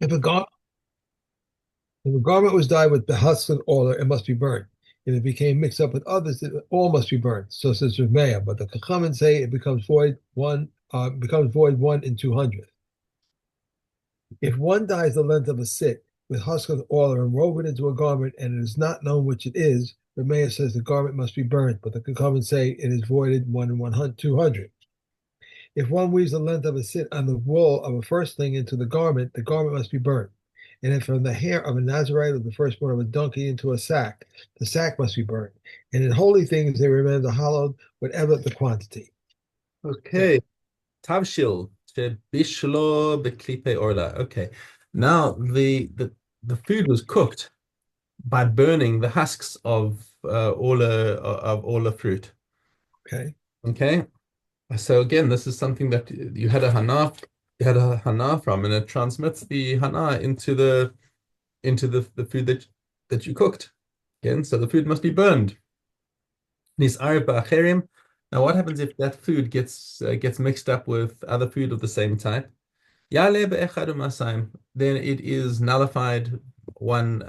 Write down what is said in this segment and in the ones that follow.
If a, gar- if a garment was dyed with the husk and Orlah, it must be burned. If it became mixed up with others, it all must be burned. So says Maya. But the Chachamim say it becomes void one in 200. If one dyes the length of a sit with husk of oil and wove it into a garment, and it is not known which it is, Ramea says the garment must be burnt, but the Chachamim say it is voided one in 100, 200. If one weaves the length of a sit on the wool of a firstling into the garment must be burnt. And if from the hair of a Nazarite or the firstborn of a donkey into a sack, the sack must be burnt. And in holy things they remain hallowed, whatever the quantity. Okay. Okay. Tavshil bishlo beklipe orla. Okay. Now the food was cooked by burning the husks of orla fruit. Okay. Okay. So again, this is something that you had a hana from, and it transmits the hana into the food that you cooked. Again, so the food must be burned. Nis'ar ba'acherim. Now, what happens if that food gets mixed up with other food of the same type? Yale be'echad u'masayim. Then it is nullified one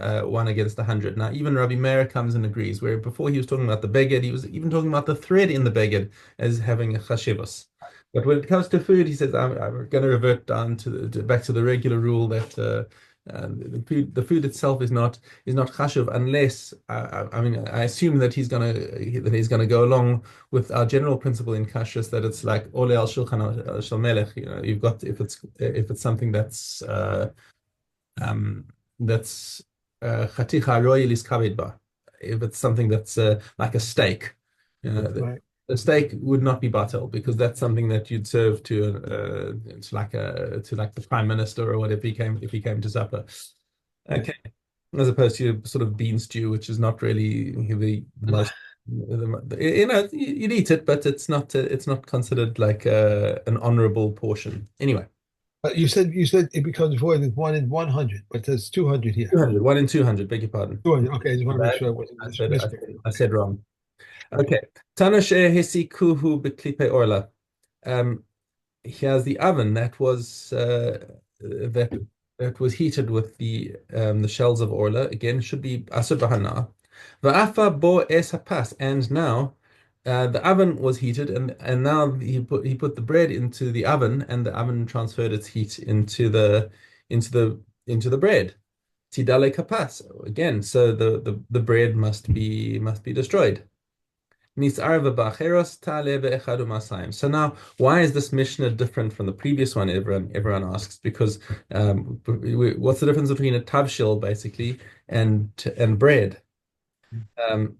against 100. Now, even Rabbi Meir comes and agrees, where before he was talking about the beged, he was even talking about the thread in the beged as having a chashivos. But when it comes to food, he says, I'm going to revert down back to the regular rule that the food itself is not chashuv unless I mean I assume that he's gonna go along with our general principle in kashrus that it's like ole al shulchan shel melech. You've got if it's something that's chaticha royal is kaved ba. If it's something that's like a steak, Right. the steak would not be batel because that's something that you'd serve to like the prime minister or whatever if he came to supper. Right. Okay, as opposed to sort of bean stew, which is not really the most. You'd eat it, but it's not considered like an honorable portion. Anyway, You said it becomes void with one in 100, but there's 200 here. 200, 1 in 200, beg your pardon. 200. Okay, I just want to make Bad. sure I wasn't I said I misquoting. said, I said wrong. Okay. Okay. Tana hesikuhu beklipe orla. Here's the oven that was heated with the shells of Orla. Again, should be asur bahana. Va'afa bo es hapas. And now the oven was heated, and now he put the bread into the oven, and the oven transferred its heat into the bread. Tidale kapas again. So the bread must be destroyed. So now, why is this Mishnah different from the previous one? Everyone asks because what's the difference between a tavshil basically and bread? Um,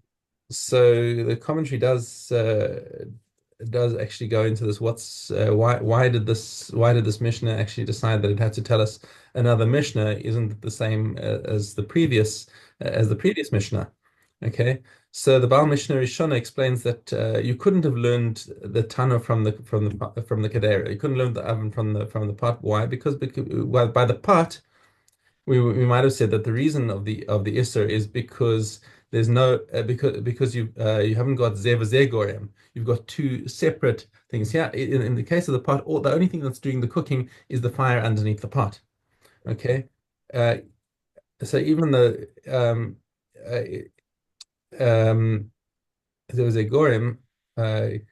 so the commentary does actually go into this. Why did this Mishnah actually decide that it had to tell us another Mishnah isn't the same as the previous Mishnah? Okay, so the Baal Mishnah Rishona explains that you couldn't have learned the Tana from the Kedera. You couldn't learn the oven from the pot. Why? Because well, by the pot we might have said that the reason of the Isser is because there's no because you haven't got Zev Zegorem. You've got two separate things here. In the case of the pot, the only thing that's doing the cooking is the fire underneath the pot. Okay, uh, so even though uh, um, there was a gorim, but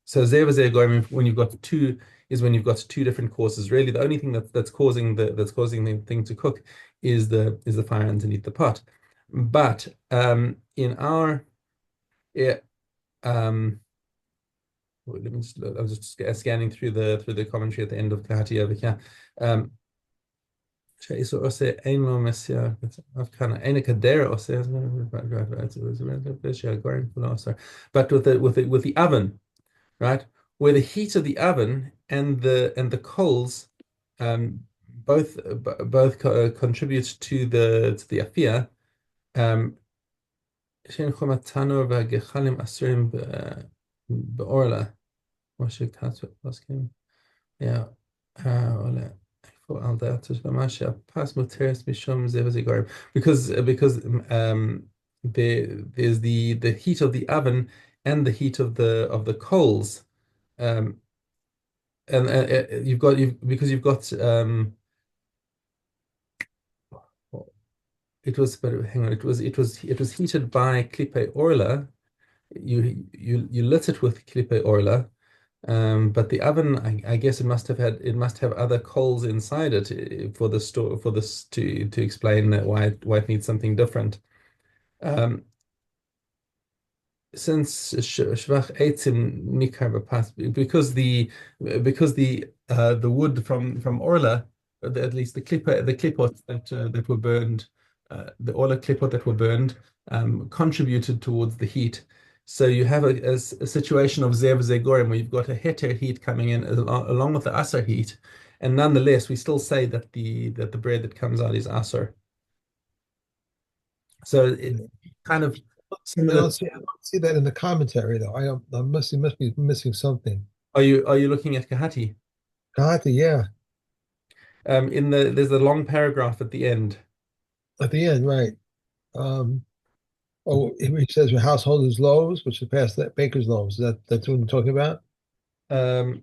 so there was a gorim when you've got two is when you've got two different courses. Really, the only thing that's causing the thing to cook is the fire underneath the pot. But in our yeah, let me just, I was just scanning through the commentary at the end of Kahati over here. Um, شيء عسى أين ما مسيا كان أين كدير عسى but with the oven, right, where the heat of the oven and the coals both contribute to the afia. شيء خم التانور והגחלים אסורים באורלה. ماشي كاتب بس كم يا ولا because there's the heat of the oven and the heat of the coals. Um, and you've because you've got it was but hang on it was heated by Klippe Orla. You lit it with Klippe Orla. But the oven, I guess it must have other coals inside it for the store for this to explain that why it needs something different. Um, since Shvach Eitzim Nikar B'Pas, because the wood from Orla, at least the klippot that were burned, the Orla klippot that were burned, contributed towards the heat. So you have a situation of Zev Zegorim where you've got a heter heat coming in along with the Aser heat, and nonetheless we still say that the bread that comes out is Aser. So it kind of similar. I don't see that in the commentary though. I must be missing something. Are you looking at Kahati? Kahati, yeah, There's a long paragraph at the end. at the end, right? Um, oh, he says householders' loaves, which surpass that baker's loaves. That's what I'm talking about. Um,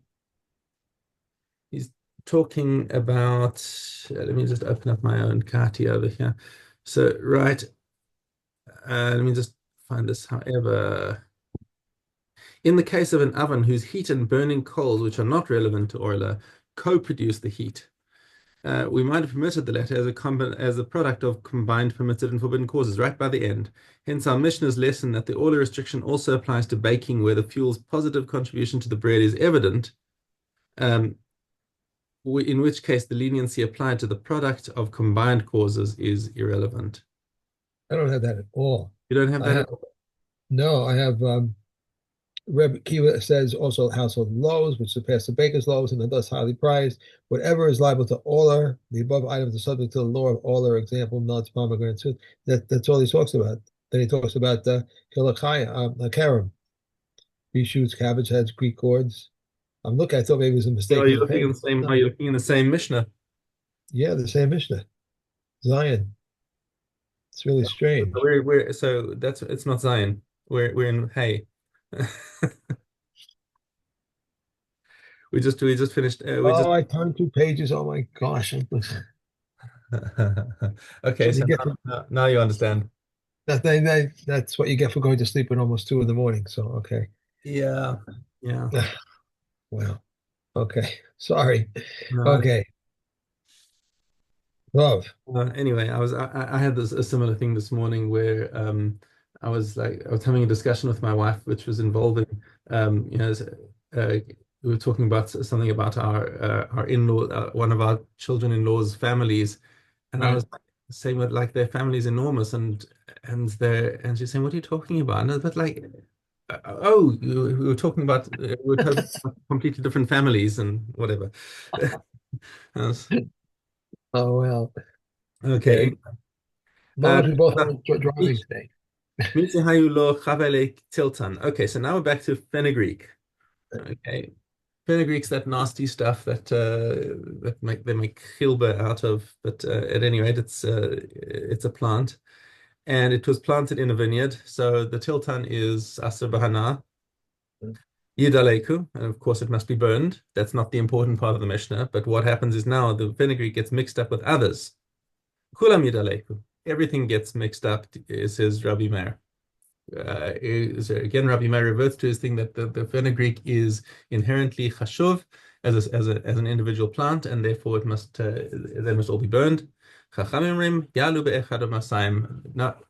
he's talking about. Let me just open up my own Kahati over here. So right, let me just find this. However, in the case of an oven whose heat and burning coals, which are not relevant to Orla, co-produce the heat. We might have permitted the latter as a product of combined permitted and forbidden causes right by the end. Hence, our Mishnah's lesson that the Orla restriction also applies to baking, where the fuel's positive contribution to the bread is evident, um, in which case the leniency applied to the product of combined causes is irrelevant. I don't have that at all. You don't have I that have at all? no. I have Reb Kiva says also household loaves, which surpass the baker's loaves and are thus highly prized. Whatever is liable to Orla, the above items are subject to the law of Orla, example, nuts, pomegranates. That's all he talks about. Then he talks about Kilachaya, Karam. He shoots cabbage heads, Greek gourds. I'm looking, I thought maybe it was a Are mistake in you the looking in page. the same? Are No. you looking in the same Mishnah? Yeah, the same Mishnah. Zion. It's really strange. So that's it's not Zion. We're in Hay. We just finished. We just Oh, I turned 2 pages. Oh my gosh. okay. So you So get to, now you understand. that's what you get for going to sleep at almost 2 in the morning. So okay. Yeah, yeah. Wow. Okay. Sorry. No, Okay. Love. anyway, I had a similar thing this morning where I was having a discussion with my wife, which was involving we were talking about something about our in-law, one of our children-in-law's families, and I Right. was saying that like their family is enormous, and she's saying, "What are you talking about?" And I was but like, oh, we were talking about completely different families and whatever. I was- Oh well. okay. Okay. As long as we both know driving Miti today. hayu lo chavele tiltan. Okay, so now we're back to fenugreek. Okay, fenugreek's that nasty stuff that they make chilba out of, but at any rate, it's a plant, and it was planted in a vineyard. So the tiltan is aser bahana yidaleku, and of course it must be burned. That's not the important part of the Mishnah. But what happens is now the fenugreek gets mixed up with others. Kulam yidaleku. Everything gets mixed up, says Rabbi Meir. Again, Rabbi Meir reverts to his thing that the fenugreek is inherently chashuv as an individual plant, and therefore they must all be burned. Chachamim rim yalu be'echad masayim.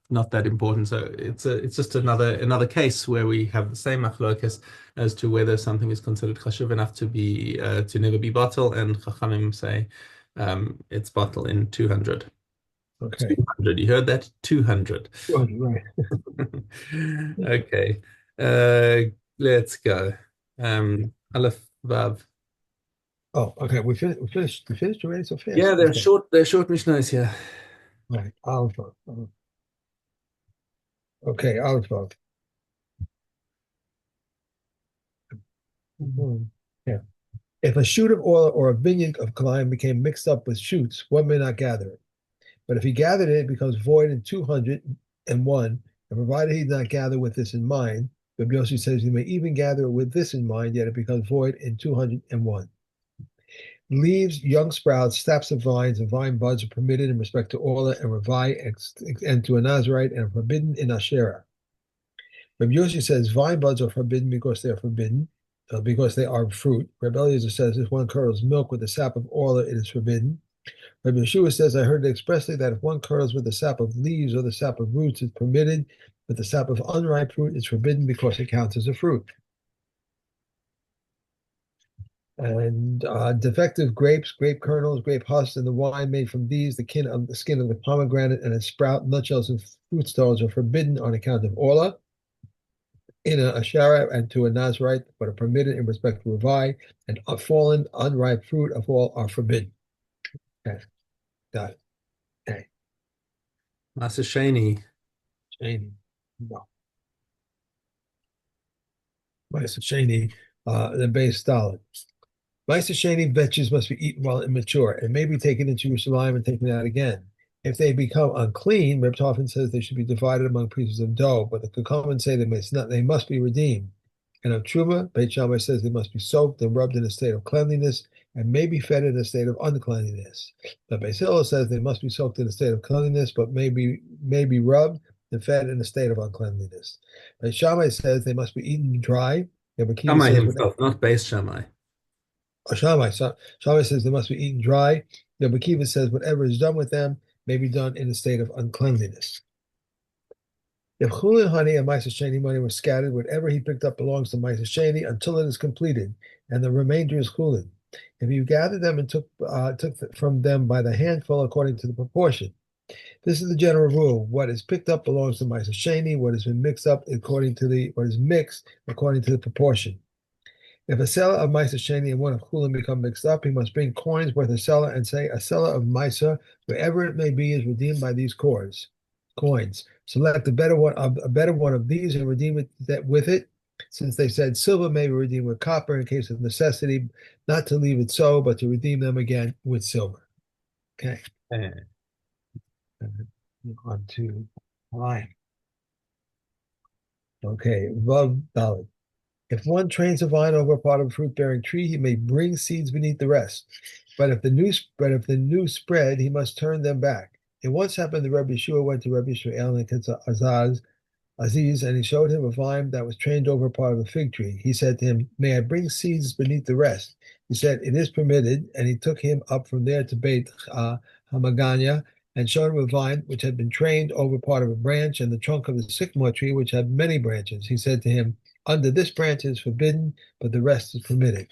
Not that important. So it's just another case where we have the same machlokas as to whether something is considered chashuv enough to never be bottle, and Chachamim say it's bottle in 200. Okay. 200. You heard that? 200. 200, right. Okay. Uh, let's go. Aleph Vav. Oh, okay. We finished already so Yeah, fast. Okay. they're short Mishnahs here. All right. Olive oil. Okay, olive oil. Mhm. Yeah. If a shoot of oil or a vineyard of Kalim became mixed up with shoots, one may not gather it. But if he gathered it, it becomes void in 201. And provided he did not gather with this in mind, Rabbi Yossi says he may even gather it with this in mind, yet it becomes void in 201. Leaves, young sprouts, stalks of vines, and vine buds are permitted in respect to Orlah and Revi and to a Nazarite and are forbidden in Asherah. Rabbi Yossi says vine buds are forbidden because they are forbidden, because they are fruit. Rabbi Eliezer says if one curdles milk with the sap of Orlah, it is forbidden. Rabbi Yeshua says, I heard expressly that if one curdles with the sap of leaves or the sap of roots, it's permitted, but the sap of unripe fruit is forbidden because it counts as a fruit. And defective grapes, grape kernels, grape husks, and the wine made from these, the skin of the pomegranate, and its sprout, nutshells, and fruit stalls are forbidden on account of Orlah in a Asherah and to a Nazarite, but are permitted in respect to Revi, and fallen, unripe fruit of all are forbidden. Okay, got it. Okay, Master Shani. Shani. No. Shani, the base solid. Meiser Shani vetches must be eaten while immature and may be taken into Yerushalayim and taken out again. If they become unclean, Reb Tarfon says they should be divided among pieces of dough, but the Kukkoman say they must be redeemed. And of Truma, Beit Shammai says they must be soaked and rubbed in a state of cleanliness and may be fed in a state of uncleanliness. But Beit Hillel says they must be soaked in a state of cleanliness, but may be rubbed and fed in a state of uncleanliness. Beit Shammai says they must be eaten dry. Kiva Shammai says himself, not base Shammai. Shammai says they must be eaten dry. Kiva says whatever is done with them may be done in a state of uncleanliness. If chulin honey and Meiser Sheni money were scattered, whatever he picked up belongs to Meiser Sheni until it is completed, and the remainder is chulin. If you gathered them and took from them by the handful according to the proportion. This is the general rule. What is picked up belongs to Meiser Sheni. What has been mixed up what is mixed according to the proportion. If a seller of Meiser Sheni and one of Chulin become mixed up, he must bring coins worth a seller and say, a seller of Meiser, wherever it may be, is redeemed by these coins. Select a better one of these and redeem it with it, since they said silver may be redeemed with copper in case of necessity, not to leave it so, but to redeem them again with silver. Okay. On to line. Okay, Vav Dalit. If one trains a vine over a part of a fruit-bearing tree, he may bring seeds beneath the rest. But if the new spread, he must turn them back. It once happened that Rabbi Yeshua went to Rabbi Yishmael and Aziz, and he showed him a vine that was trained over a part of a fig tree. He said to him, may I bring seeds beneath the rest? He said, it is permitted, and he took him up from there to Beit Hamaganya, and showed him a vine which had been trained over part of a branch and the trunk of the sycamore tree, which had many branches. He said to him, under this branch is forbidden, but the rest is permitted.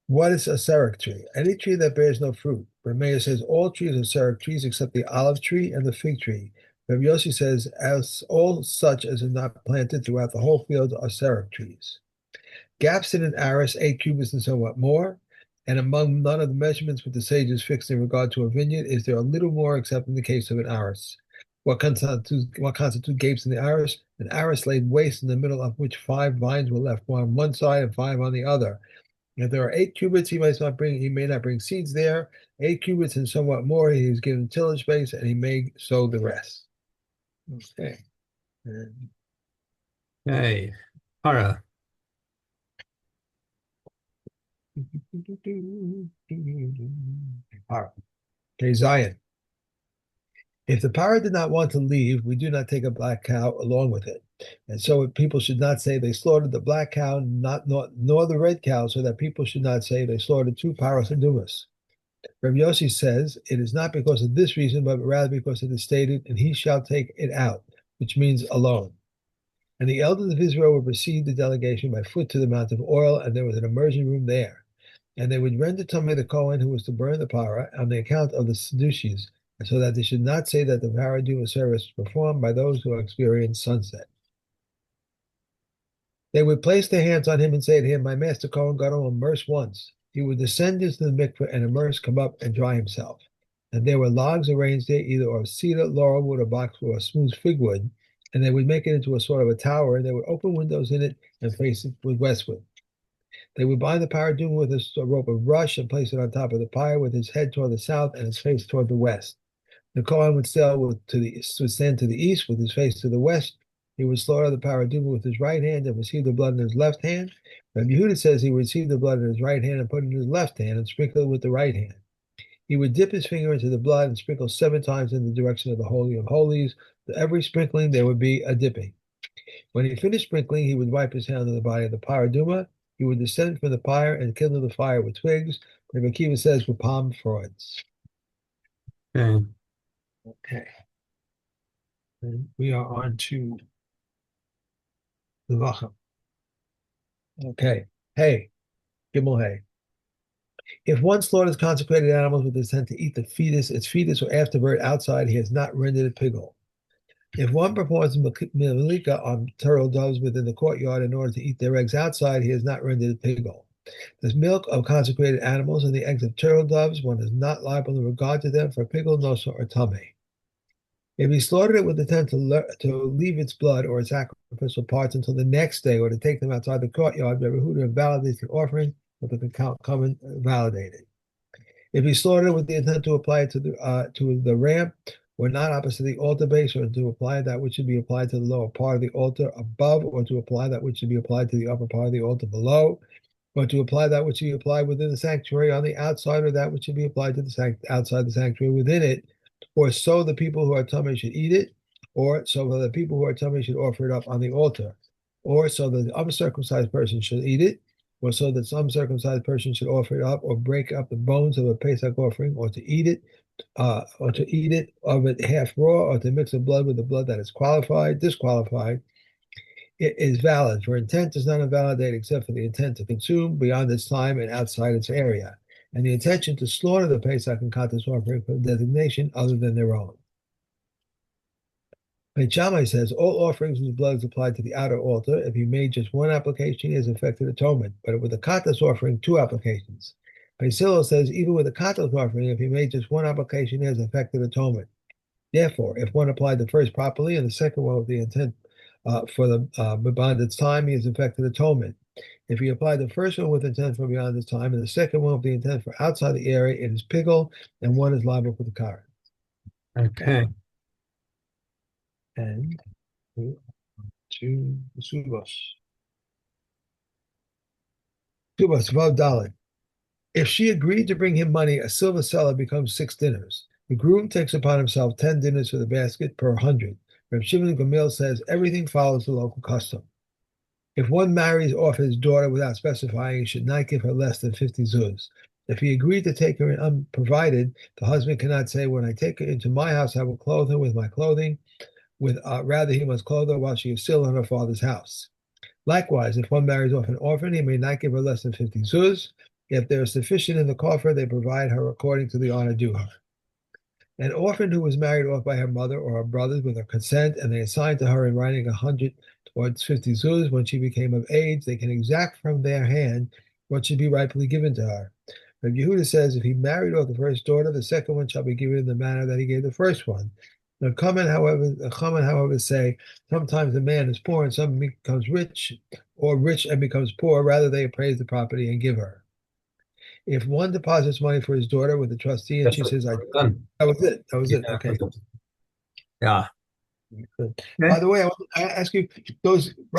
What is a serach tree? Any tree that bears no fruit. Rameya says all trees are serach trees except the olive tree and the fig tree. Rabbi Yossi says as all such as are not planted throughout the whole field are serach trees. Gaps in an aris, 8 cubits and somewhat more. And among none of the measurements which the sages fixed in regard to a vineyard is there a little more except in the case of an aris. What constitutes gapes in the aris? An aris laid waste in the middle of which 5 vines were left, one on one side and 5 on the other. If there are 8 cubits, he may not bring seeds there. 8 cubits and somewhat more, he is given tillage space, and he may sow the rest. Okay. Okay. Hara. Okay, Zion. If the parrot did not want to leave, we do not take a black cow along with it. And so people should not say they slaughtered the black cow, nor the red cow, so that people should not say they slaughtered 2 paras adumas. Rabbi Yossi says it is not because of this reason, but rather because it is stated, and he shall take it out, which means alone. And the elders of Israel would receive the delegation by foot to the Mount of Orlah, and there was an immersion room there. And they would render Tameh the Kohen who was to burn the parah on the account of the Sadducees, so that they should not say that the paraduma service was performed by those who experienced sunset. They would place their hands on him and say to him, my master Kohen Gadol will immerse once. He would descend into the mikveh and immerse, come up, and dry himself. And there were logs arranged there, either of cedar, laurel wood, or boxwood, or smooth fig wood, and they would make it into a sort of a tower, and they would open windows in it and face it with westward. They would bind the paraduma with a rope of rush and place it on top of the pyre with his head toward the south and his face toward the west. The Kohen would stand to the east with his face to the west, he would slaughter the paraduma with his right hand and receive the blood in his left hand. Rabbi Yehuda says he would receive the blood in his right hand and put it in his left hand and sprinkle it with the right hand. He would dip his finger into the blood and sprinkle 7 times in the direction of the Holy of Holies. For every sprinkling, there would be a dipping. When he finished sprinkling, he would wipe his hand on the body of the paraduma. He would descend from the pyre and kindle the fire with twigs. Rabbi Akiva says with palm fronds. Okay. Okay. And we are on to the Vacham. Okay. Hey, Gimel Hey. If one slaughters consecrated animals with intent to eat the fetus, its fetus or afterbirth outside, he has not rendered it pigul. If one performs milika on turtle doves within the courtyard in order to eat their eggs outside, he has not rendered it pigul. The milk of consecrated animals and the eggs of turtle doves, one is not liable in regard to them for pigul, nosa, or tame. If he slaughtered it with intent to leave its blood or its sacrificial parts until the next day or to take them outside the courtyard, Rabbi Yehuda validates the offering, but the comment validated. If he slaughtered it with the intent to apply it to the ramp, or not opposite the altar base, or to apply that which should be applied to the lower part of the altar above, or to apply that which should be applied to the upper part of the altar below, or to apply that which should be applied within the sanctuary on the outside, or that which should be applied to the outside the sanctuary within it, or so the people who are tummy should eat it, or so the people who are tummy should offer it up on the altar, or so that the uncircumcised person should eat it, or so that some circumcised person should offer it up, or break up the bones of a Pesach offering, or to eat it, of it half raw, or to mix the blood with the blood that is disqualified. It is valid, for intent does not invalidate except for the intent to consume beyond its time and outside its area, and the intention to slaughter the Pesach and Katas offering for designation other than their own. Beit Shammai says all offerings whose blood is applied to the outer altar, if he made just one application, he has effected atonement, but with a Katas offering, 2 applications. Beit Hillel says even with a Katas offering, if he made just one application, he has effected atonement. Therefore, if one applied the first properly and the second one with the intent for the beyond its time, he has effected atonement. If he applied the first one with intent for beyond its time and the second one with the intent for outside the area, it is pigul, and one is liable for the kara. Okay. And to the subos. Subos, Vav Dalet. If she agreed to bring him money, a silver seller becomes 6 dinners. The groom takes upon himself 10 dinners for the basket per 100. Reb Shimon Gamil says everything follows the local custom. If one marries off his daughter without specifying, he should not give her less than 50 zuz. If he agreed to take her in unprovided, the husband cannot say, when I take her into my house, I will clothe her with my clothing. Rather, he must clothe her while she is still in her father's house. Likewise, if one marries off an orphan, he may not give her less than 50 zuz. If there is sufficient in the coffer, they provide her according to the honor due her. An orphan who was married off by her mother or her brothers with her consent, and they assigned to her in writing 100 towards 50 zuz when she became of age, they can exact from their hand what should be rightfully given to her. But Yehuda says if he married off the first daughter, the second one shall be given in the manner that he gave the first one. The Chachamim, however, say sometimes a man is poor and some becomes rich, or rich and becomes poor. Rather, they appraise the property and give her. If one deposits money for his daughter with the trustee and That's she it. says, Done. that was it. That was Yeah, it. Okay. yeah. Good. By Okay. the way, I want to ask you those right